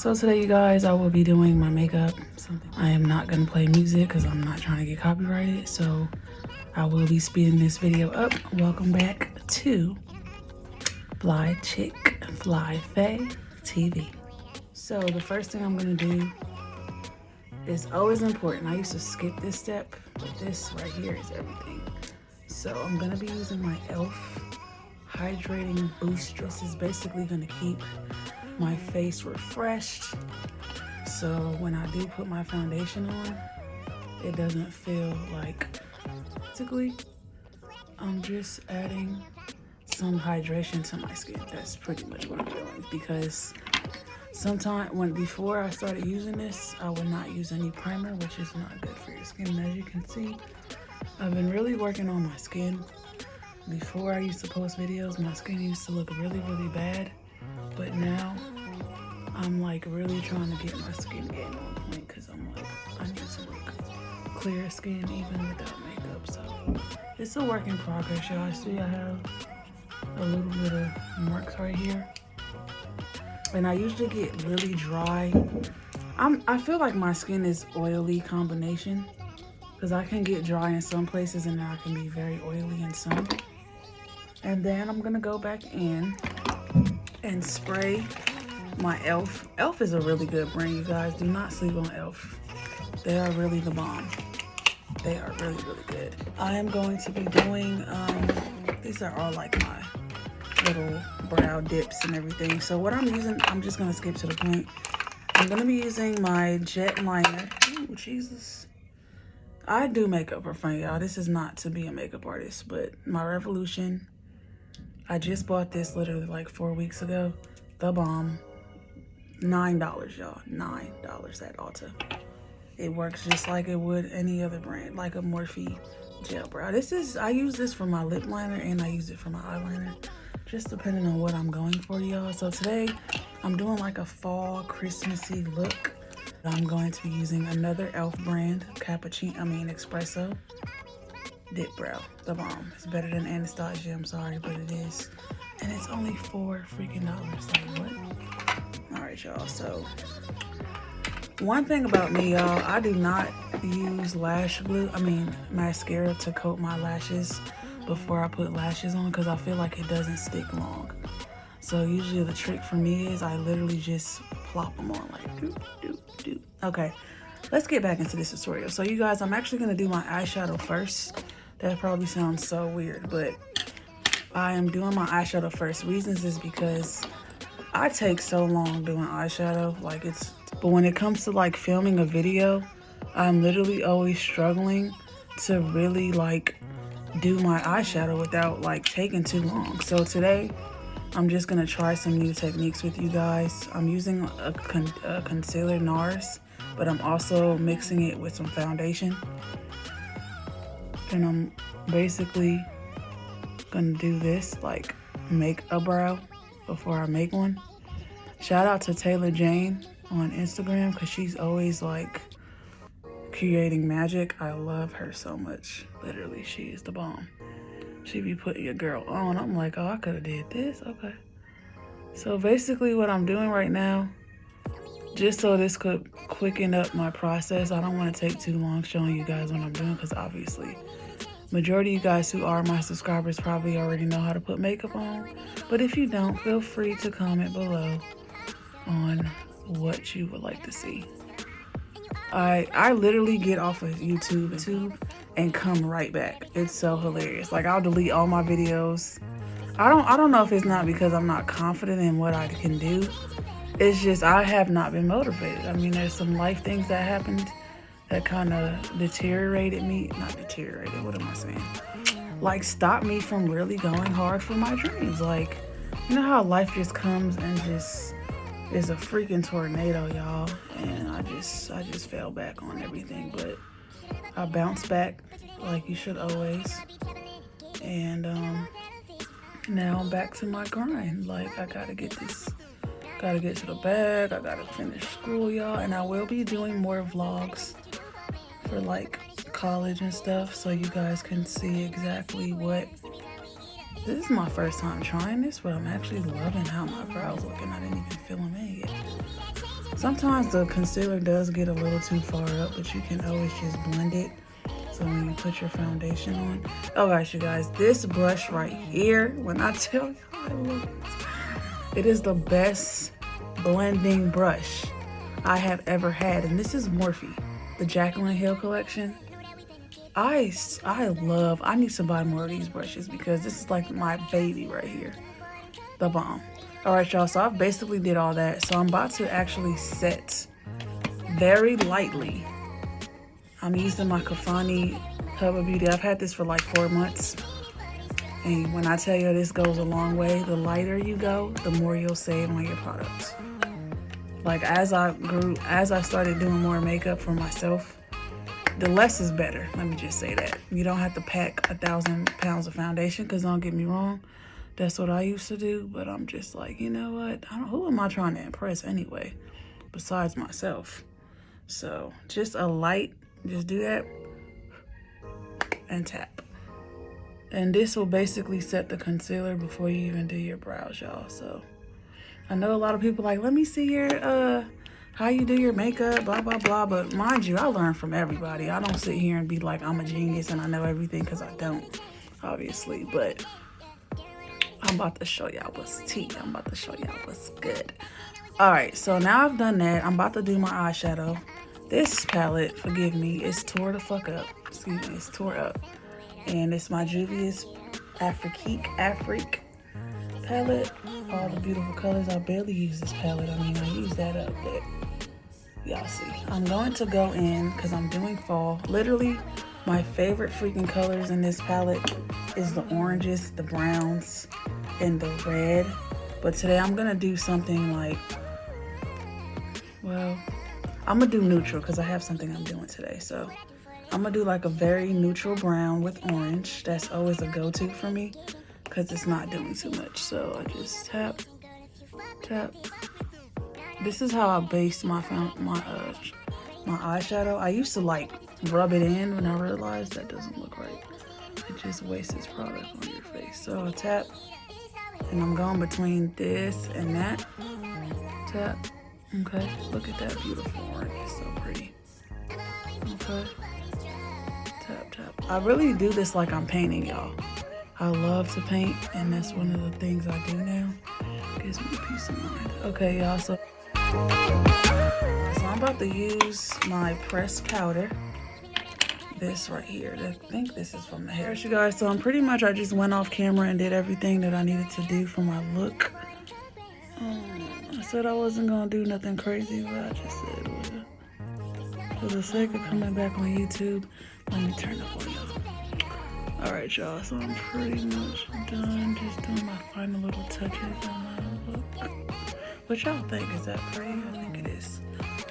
So today, you guys, I will be doing my makeup. I am not gonna play music because I'm not trying to get copyrighted. So I will be speeding this video up. Welcome back to FlyChicTv. So the first thing I'm gonna do is always important. I used to skip this step, but this right here is everything. So I'm gonna be using my e.l.f. Hydrating Booster. This is basically gonna keep my face refreshed, so when I do put my foundation on, it doesn't feel like basically I'm just adding some hydration to my skin. That's pretty much what I'm doing, because before I started using this, I would not use any primer, which is not good for your skin. And as you can see, I've been really working on my skin. Before I used to post videos, my skin used to look really bad. But now, I'm like really trying to get my skin game on point, because I'm like, I need to look clear skin even without makeup. So it's a work in progress, y'all. See, I have a little bit of marks right here. And I usually get really dry. I feel like my skin is oily combination, because I can get dry in some places and then I can be very oily in some. And then I'm gonna go back in and spray my e.l.f. e.l.f. is a really good brand, you guys. Do not sleep on e.l.f. They are really the bomb. They are really good. I am going to be doing, these are all like my little brow dips and everything. So what I'm using, I'm just gonna skip to the point. I'm gonna be using my jet liner. Ooh, Jesus. I do makeup for fun, y'all. This is not to be a makeup artist, but my Revolution, I just bought this literally like 4 weeks ago. The bomb. $9, y'all. $9 at Ulta. It works just like it would any other brand, like a Morphe gel brow. I use this for my lip liner and I use it for my eyeliner, just depending on what I'm going for, y'all. So today, I'm doing like a fall Christmassy look. I'm going to be using another e.l.f. brand, Espresso Dip Brow. The bomb. It's better than Anastasia, I'm sorry, but it is. And it's only $4 freaking. Like, what? Alright, y'all. So, one thing about me, y'all, I do not use mascara to coat my lashes before I put lashes on, because I feel like it doesn't stick long. So, usually the trick for me is I literally just plop them on like doop, doop, doop. Okay, let's get back into this tutorial. So, you guys, I'm actually going to do my eyeshadow first. That probably sounds so weird, but I am doing my eyeshadow first. Reasons is because I take so long doing eyeshadow, but when it comes to like filming a video, I'm literally always struggling to really like do my eyeshadow without like taking too long. So today, I'm just gonna try some new techniques with you guys. I'm using a concealer NARS, but I'm also mixing it with some foundation. And I'm basically gonna do this, like make a brow before I make one. Shout out to Taylor Jane on Instagram, because she's always like creating magic. I love her so much. Literally, she is the bomb. She be putting your girl on. I'm like, oh, I could have did this. Okay. So basically what I'm doing right now, just so this could quicken up my process, I don't want to take too long showing you guys what I'm doing, because obviously majority of you guys who are my subscribers probably already know how to put makeup on. But if you don't, feel free to comment below on what you would like to see. I literally get off of YouTube and come right back. It's so hilarious. Like, I'll delete all my videos. I don't know if it's not because I'm not confident in what I can do. It's just I have not been motivated. I mean, there's some life things that happened that kind of deteriorated me. Not deteriorated, what am I saying? Like, stopped me from really going hard for my dreams. Like, you know how life just comes and just is a freaking tornado, y'all. And I just fell back on everything. But I bounced back like you should always. And now I'm back to my grind. Like, I gotta get to the bag. I gotta finish school, y'all. And I will be doing more vlogs for like college and stuff, so you guys can see exactly what. This is my first time trying this, but I'm actually loving how my brows looking. I didn't even fill them in yet. Sometimes the concealer does get a little too far up, but you can always just blend it. So when you put your foundation on. Oh gosh, you guys, this brush right here, when I tell you I love it, it is the best blending brush I have ever had. And this is Morphe, the Jaclyn Hill collection. I need to buy more of these brushes because this is like my baby right here. The bomb. All right, y'all, so I've basically did all that. So I'm about to actually set very lightly. I'm using my Kafani Hubba Beauty. I've had this for like 4 months. And when I tell you this goes a long way, the lighter you go, the more you'll save on your products. Like as I started doing more makeup for myself, the less is better. Let me just say that. You don't have to pack 1,000 pounds of foundation, because don't get me wrong, that's what I used to do. But I'm just like, you know what? Who am I trying to impress anyway, besides myself? So just a light, just do that and tap. And this will basically set the concealer before you even do your brows, y'all. So I know a lot of people like, let me see your how you do your makeup, blah blah blah. But mind you, I learn from everybody. I don't sit here and be like I'm a genius and I know everything, because I don't, obviously. But I'm about to show y'all what's tea. I'm about to show y'all what's good. All right, so now I've done that. I'm about to do my eyeshadow. This palette, forgive me, it's tore the fuck up. Excuse me, it's tore up. And it's my Juvia's Afrique palette. All the beautiful colors. I barely use this palette. I mean, I use that up, but y'all see. I'm going to go in, because I'm doing fall. Literally, my favorite freaking colors in this palette is the oranges, the browns, and the red. But today I'm going to do something like, well, I'm going to do neutral, because I have something I'm doing today. So I'm going to do like a very neutral brown with orange. That's always a go-to for me, because it's not doing too much. So I just tap, tap. This is how I base my eyeshadow. I used to like rub it in when I realized that doesn't look right. It just wastes product on your face. So I tap, and I'm going between this and that. Tap. Okay, look at that beautiful orange. It's so pretty. Okay. Tap, tap. I really do this like I'm painting, y'all. I love to paint, and that's one of the things I do now. Gives me peace of mind. Okay, y'all, so I'm about to use my pressed powder. This right here. I think this is from the hair. Alright, you guys, so I just went off camera and did everything that I needed to do for my look. I said I wasn't gonna do nothing crazy, but I just said, well, for the sake of coming back on YouTube, let me turn up on y'all. Alright, y'all, so I'm pretty much done. Just doing my final little touches on my look. What y'all think? Is that pretty? I think it is.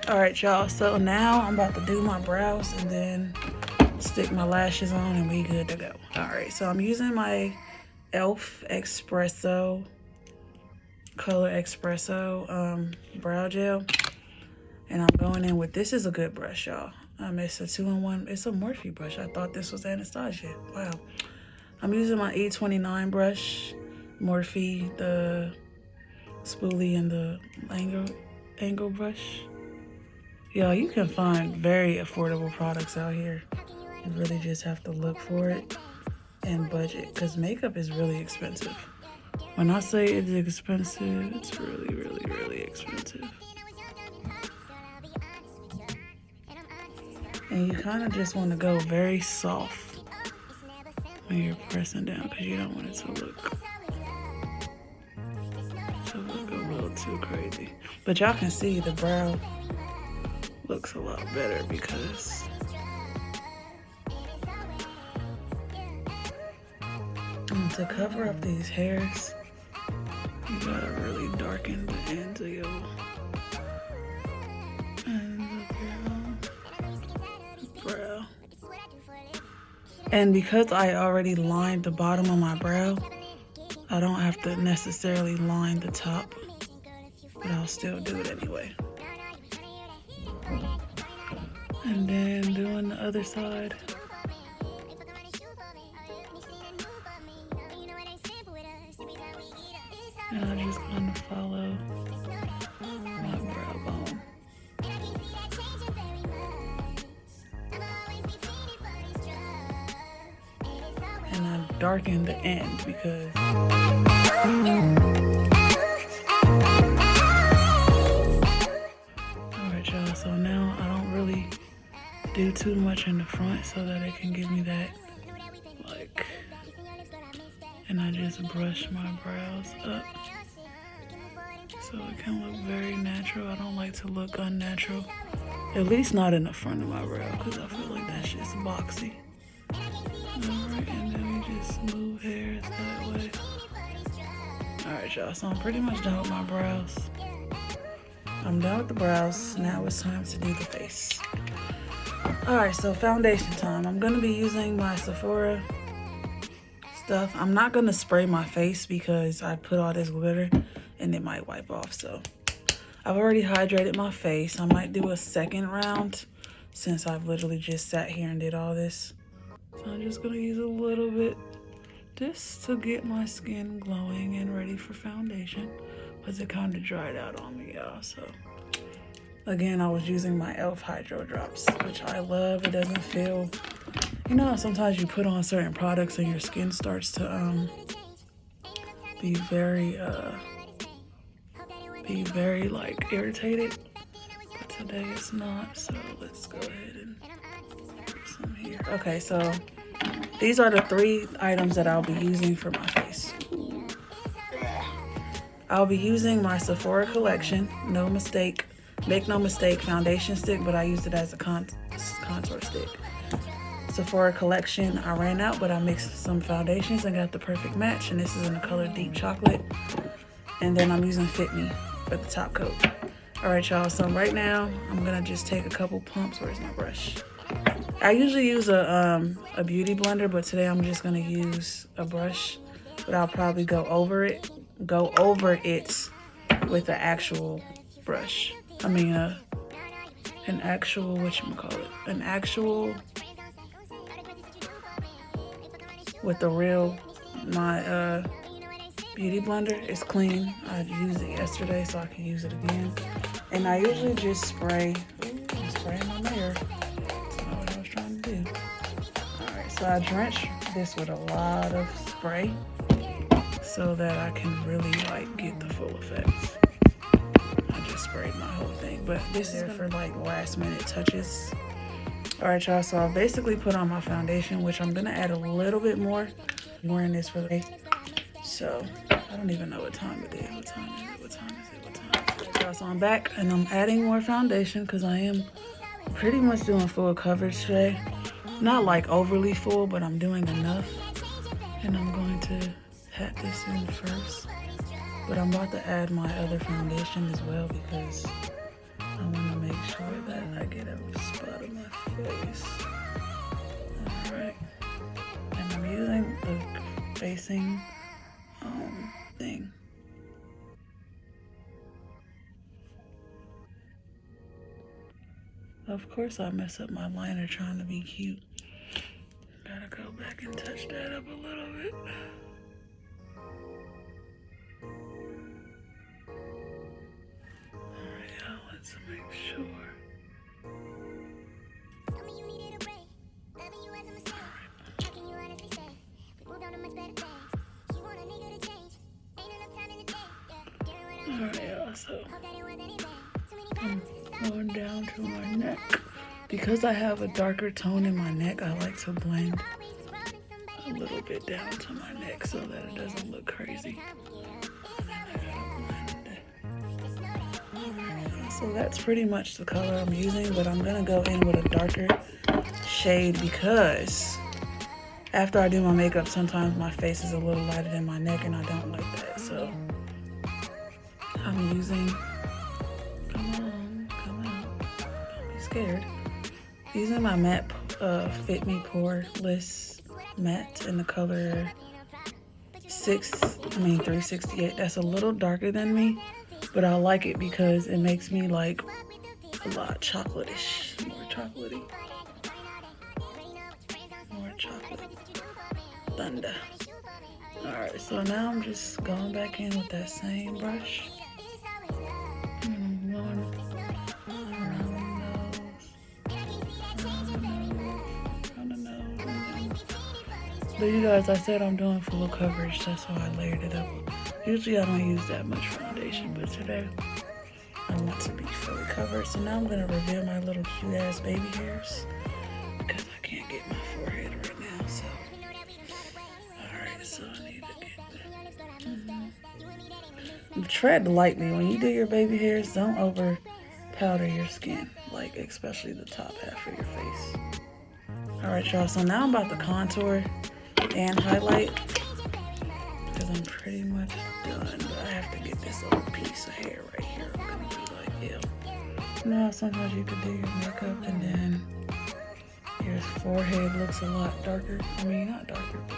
Alright, y'all, so now I'm about to do my brows and then stick my lashes on and we good to go. Alright, so I'm using my e.l.f. Color Espresso brow gel. And I'm going in with, this is a good brush, y'all. It's a 2-in-1, it's a Morphe brush. I thought this was Anastasia. Wow. I'm using my E29 brush, Morphe, the spoolie and the angle brush. Y'all, you can find very affordable products out here. You really just have to look for it and budget, because makeup is really expensive. When I say it's expensive, it's really, really, really expensive. And you kind of just want to go very soft when you're pressing down, because you don't want it to look a little too crazy. But y'all can see the brow looks a lot better, because to cover up these hairs, you gotta really darken the ends of your brow. And because I already lined the bottom of my brow, I don't have to necessarily line the top, but I'll still do it anyway. And then doing the other side. And I'm just going to follow my brow bone. darken the end because alright y'all, so now I don't really do too much in the front so that it can give me that like, and I just brush my brows up so it can look very natural. I don't like to look unnatural, at least not in the front of my brow, because I feel like that's just boxy. Alright, and then we just move hairs that way. Alright y'all, so I'm pretty much done with my brows. I'm done with the brows. Now it's time to do the face. Alright, so foundation time. I'm going to be using my Sephora stuff. I'm not going to spray my face because I put all this glitter and it might wipe off. So I've already hydrated my face. I might do a second round since I've literally just sat here and did all this. So I'm just going to use a little bit just to get my skin glowing and ready for foundation because it kind of dried out on me, y'all. So again, I was using my e.l.f. Hydro Drops, which I love. It doesn't feel, you know, sometimes you put on certain products and your skin starts to be very like irritated, but today it's not. So let's go ahead and put some here. Okay, so these are the 3 items that I'll be using for my face. I'll be using my Sephora collection, No Mistake, Make No Mistake foundation stick, but I used it as a contour stick. Sephora collection, I ran out, but I mixed some foundations and got the perfect match, and this is in the color Deep Chocolate. And then I'm using Fit Me for the top coat. All right, y'all, so right now I'm gonna just take a couple pumps. Where's my brush? I usually use a beauty blender, but today I'm just gonna use a brush, but I'll probably go over it with the actual brush. I mean, an actual, whatchamacallit, an actual, with the real, my beauty blender is clean. I used it yesterday, so I can use it again. And I usually just spray, I'm spraying my hair. That's not what I was trying to do. All right, so I drench this with a lot of spray so that I can really like get the full effects. I just sprayed my whole thing, but this is for like last minute touches. All right, y'all, so I basically put on my foundation, which I'm gonna add a little bit more. I'm wearing this for the day, so I don't even know what time it is. What time is it? What time is it? What time is it? Y'all, so I'm back and I'm adding more foundation because I am pretty much doing full coverage today. Not like overly full, but I'm doing enough. And I'm going to pat this in first. But I'm about to add my other foundation as well because I want to make sure that I get every spot of my face. Alright. And I'm using the facing thing. Of course I mess up my liner trying to be cute. Gotta go back and touch that up a little bit. Alright, y'all, let's make sure. Alright, y'all, so I'm going down to my neck. Because I have a darker tone in my neck, I like to blend a little bit down to my neck so that it doesn't look crazy. So that's pretty much the color I'm using, but I'm gonna go in with a darker shade because after I do my makeup, sometimes my face is a little lighter than my neck and I don't like that. So I'm using, come on, don't be scared. Using my matte Fit Me Poreless Matte in the color 368. That's a little darker than me, but I like it because it makes me like a lot chocolate-ish, more chocolatey. More chocolate. Thunder. Alright, so now I'm just going back in with that same brush. And I'm going around the nose, and then But you guys, I said I'm doing full coverage. That's why I layered it up. Usually I don't use that much foundation, but today I want to be fully covered. So now I'm going to reveal my little cute ass baby hairs because I can't get my forehead right now. So, alright, so I need to get that. Tread lightly. When you do your baby hairs, don't over powder your skin, like especially the top half of your face. Alright, y'all, so now I'm about to contour and highlight because I'm pretty much done, but I have to get this little piece of hair right here. I'm gonna be like, ew. Now sometimes you could do your makeup and then your forehead looks a lot darker. I mean, not darker, but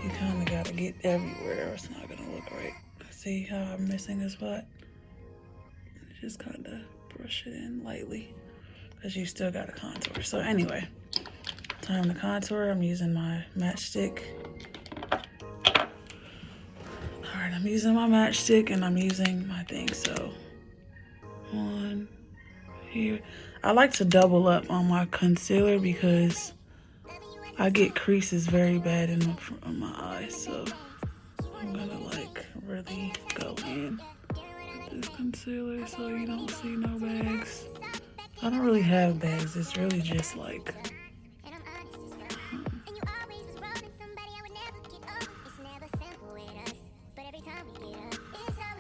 you kind of gotta get everywhere or it's not gonna look right. See how I'm missing a spot? Just kind of brush it in lightly because you still gotta contour. So anyway, time to contour. I'm using my matchstick. Alright, I'm using my matchstick and I'm using my thing. So one here. I like to double up on my concealer because I get creases very bad in my eyes. So I'm gonna like really go in with this concealer so you don't see no bags. I don't really have bags. It's really just like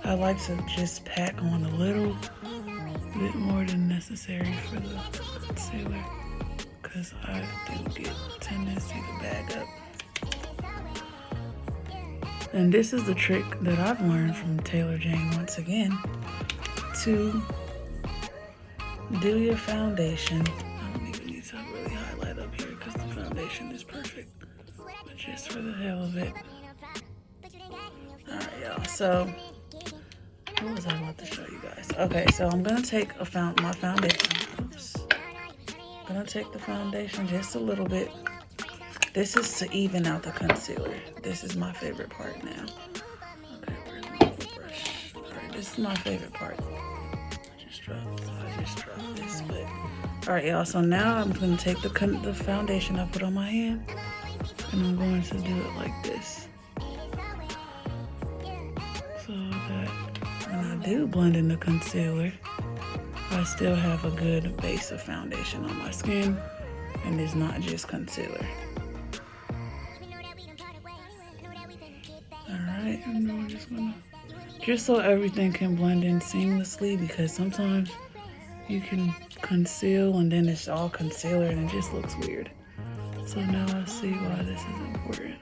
I like to just pack on a little bit more than necessary for the concealer because I do get tendency to bag up. And this is the trick that I've learned from Taylor Jane once again, to do your foundation. I don't even need to really highlight up here because the foundation is perfect, but just for the hell of it. Alright, y'all, so what was I about to show you guys? Okay, so I'm gonna take my foundation. Oops. I'm gonna take the foundation just a little bit. This is to even out the concealer. This is my favorite part now. Okay, where's my brush? Alright, this is my favorite part. I just dropped this, but alright, y'all. So now I'm gonna take the foundation I put on my hand, and I'm going to do it like this, so that when I do blend in the concealer, I still have a good base of foundation on my skin, and it's not just concealer. Alright, and then we're just so everything can blend in seamlessly, because sometimes you can conceal and then it's all concealer and it just looks weird. So now I see why this is important.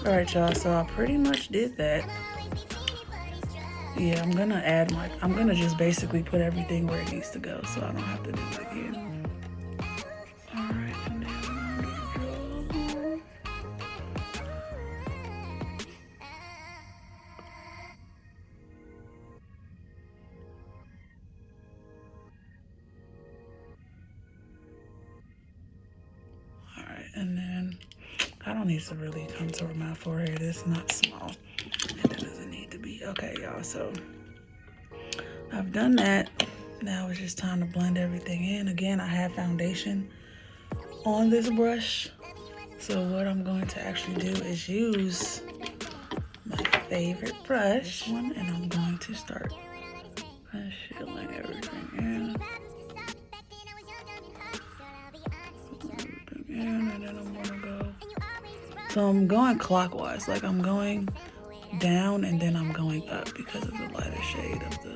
Alright, y'all, so I pretty much did that. Yeah, I'm gonna just basically put everything where it needs to go so I don't have to do it again. Alright, and then I'm gonna draw. Alright, and then I don't need to really contour my forehead. It's not small. And it doesn't need to be. Okay, y'all, so I've done that. Now it's just time to blend everything in. Again, I have foundation on this brush. So what I'm going to actually do is use my favorite brush, and I'm going to start concealing everything in. And then I'm gonna go. So I'm going clockwise, like I'm going down and then I'm going up because of the lighter shade of the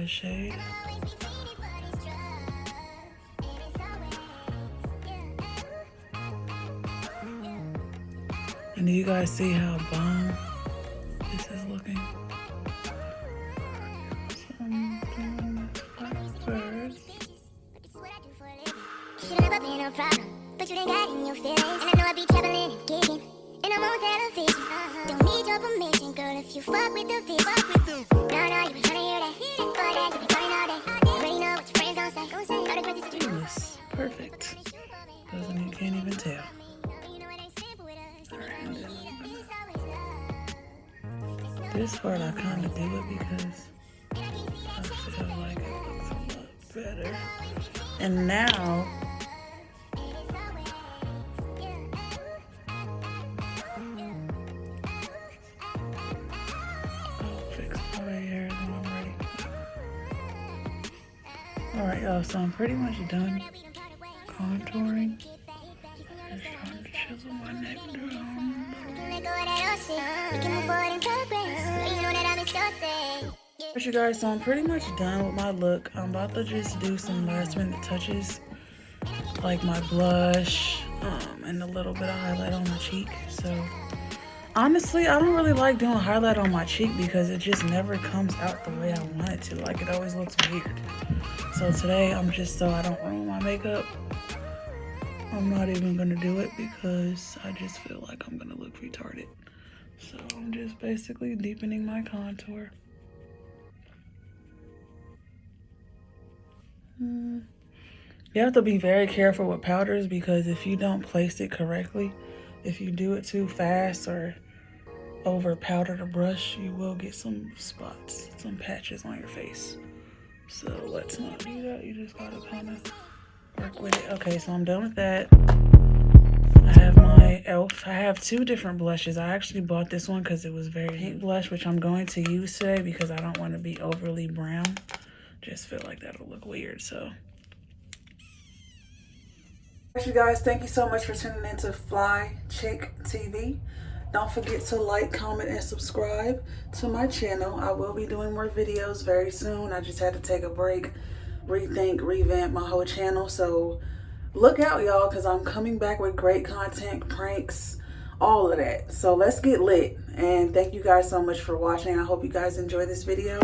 shade. And do you guys see how bomb this is looking? So I'm doing this part first. Should never be no problem, but you ain't got in your feelings. And I know I be traveling and gigging, and I'm on television. Don't need your permission, girl, if you fuck with the vision. No, you be trying to hear that. For that, you be calling all day. Already know what your friends gon' say. All the crazy shit you know. Yes, perfect. Doesn't you can't even tell. Alright, and then this part I kind of do it because I feel like it looks a lot better. And now, I'll fix my hair when I'm ready. Alright, y'all, so I'm pretty much done contouring. Just trying to chisel my neck down. Alright, you guys, so I'm pretty much done with my look. I'm about to just do some last minute touches, like my blush, and a little bit of highlight on my cheek. So honestly, I don't really like doing highlight on my cheek because it just never comes out the way I want it to. Like, it always looks weird. So today, I'm just, so I don't ruin my makeup, I'm not even gonna do it because I just feel like I'm gonna look retarded. So I'm just basically deepening my contour. You have to be very careful with powders because if you don't place it correctly, if you do it too fast or over powder the brush, you will get some spots, some patches on your face. So let's not do that. You just gotta kind of work with it. Okay, so I'm done with that. I have my e.l.f. I have two different blushes. I actually bought this one because it was very pink blush, which I'm going to use today because I don't want to be overly brown. Just feel like that'll look weird, so. You guys, thank you so much for tuning in to FlyChicTv. Don't forget to like, comment, and subscribe to my channel. I will be doing more videos very soon. I just had to take a break, rethink, revamp my whole channel. So look out, y'all, because I'm coming back with great content, pranks, all of that. So let's get lit. And thank you guys so much for watching. I hope you guys enjoy this video.